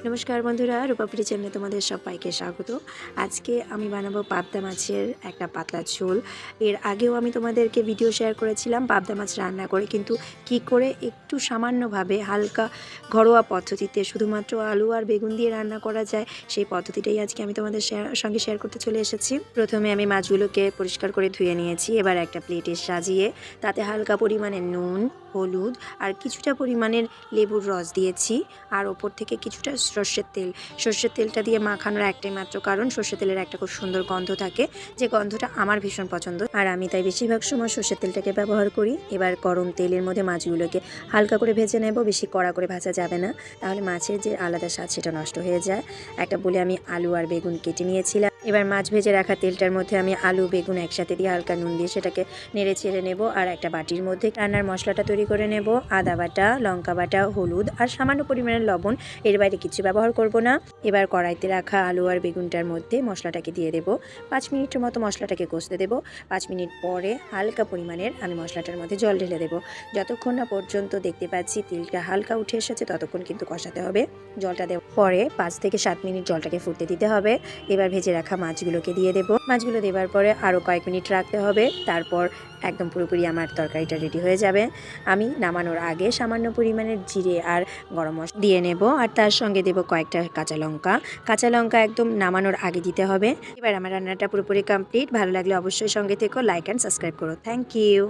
নমস্কার বন্ধুরা, রূপাপুরি চ্যানেলে তোমাদের সবাইকে স্বাগত। আজকে আমি বানাবো পাবদা মাছের একটা পাতলা ঝোল। এর আগেও আমি তোমাদেরকে ভিডিও শেয়ার করেছিলাম পাবদা মাছ রান্না করে, কিন্তু কি করে একটু সামান্যভাবে হালকা ঘরোয়া পদ্ধতিতে শুধুমাত্র আলু আর বেগুন দিয়ে রান্না করা যায়, সেই পদ্ধতিটাই আজকে আমি তোমাদের সঙ্গে শেয়ার করতে চলে এসেছি। প্রথমে আমি মাছগুলোকে পরিষ্কার করে ধুয়ে নিয়েছি। এবার একটা প্লেটে সাজিয়ে তাতে হালকা পরিমাণে নুন, হলুদ আর কিছুটা পরিমাণের লেবুর রস দিয়েছি। আর ওপর থেকে কিছুটা সর্ষের তেলটা দিয়ে মাখানোর একটাই মাত্র কারণ, সর্ষের তেলের একটা খুব সুন্দর গন্ধ থাকে, যে গন্ধটা আমার ভীষণ পছন্দ, আর আমি তাই বেশিরভাগ সময় সর্ষের তেলটাকে ব্যবহার করি। এবার গরম তেলের মধ্যে মাছগুলোকে হালকা করে ভেজে নেব, বেশি কড়া করে ভাজা যাবে না, তাহলে মাছের যে আলাদা স্বাদ সেটা নষ্ট হয়ে যায়। একটা বলে আমি আলু আর বেগুন কেটে নিয়েছিলাম। এবার মাছ ভেজে রাখা তেলটার মধ্যে আমি আলু বেগুন একসাথে দিয়ে হালকা নুন দিয়ে সেটাকে নেড়ে চেড়ে নেব। আর একটা বাটির মধ্যে রান্নার মশলাটা তৈরি করে নেব। আদা বাটা, লঙ্কা বাটা, হলুদ আর সামান্য পরিমাণের লবণ, এর বাইরে কিছু ব্যবহার করব না। এবার কড়াইতে রাখা আলু আর বেগুনটার মধ্যে মশলাটাকে দিয়ে দেব। 5 মিনিটের মতো মশলাটাকে কষতে দেব। 5 মিনিট পরে হালকা পরিমাণের আমি মশলাটার মধ্যে জল ঢেলে দেব। যতক্ষণ না পর্যন্ত দেখতে পাচ্ছি তেলটা হালকা উঠে এসেছে ততক্ষণ কিন্তু কষাতে হবে। জলটা দেওয়ার পরে 5 থেকে 7 মিনিট জলটাকে ফুটতে দিতে হবে। এবার ভেজে রাখা মাছগুলোকে দিয়ে দেব। মাছগুলো দেওয়ার পরে আরও কয়েক মিনিট রাখতে হবে। তারপর একদম পুরোপুরি আমার তরকারিটা রেডি হয়ে যাবে। আমি নামানোর আগে সামান্য পরিমাণের জিরে আর গরম মশলা দিয়ে নেব, আর তার সঙ্গে দেব কয়েকটা কাঁচা লঙ্কা একদম নামানোর আগে দিতে হবে। এবার আমার রান্নাটা পুরোপুরি কমপ্লিট। ভালো লাগলে অবশ্যই সঙ্গে থেকো, লাইক অ্যান্ড সাবস্ক্রাইব করো। Thank you.